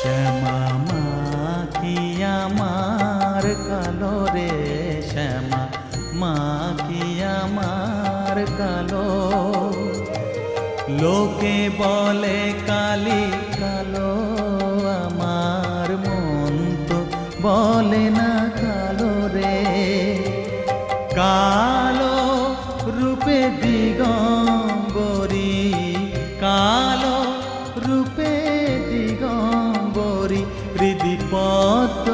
শ্যামা মা কি আমার কালো রে, শ্যামা মা কি আমার কালো। লোকে বলে কালি কালো, আমার মন তো বলে না কালো রে। কালো রূপে দিগম্বরী, কালো রূপে দিগম্বরী, হৃদি পদ্ম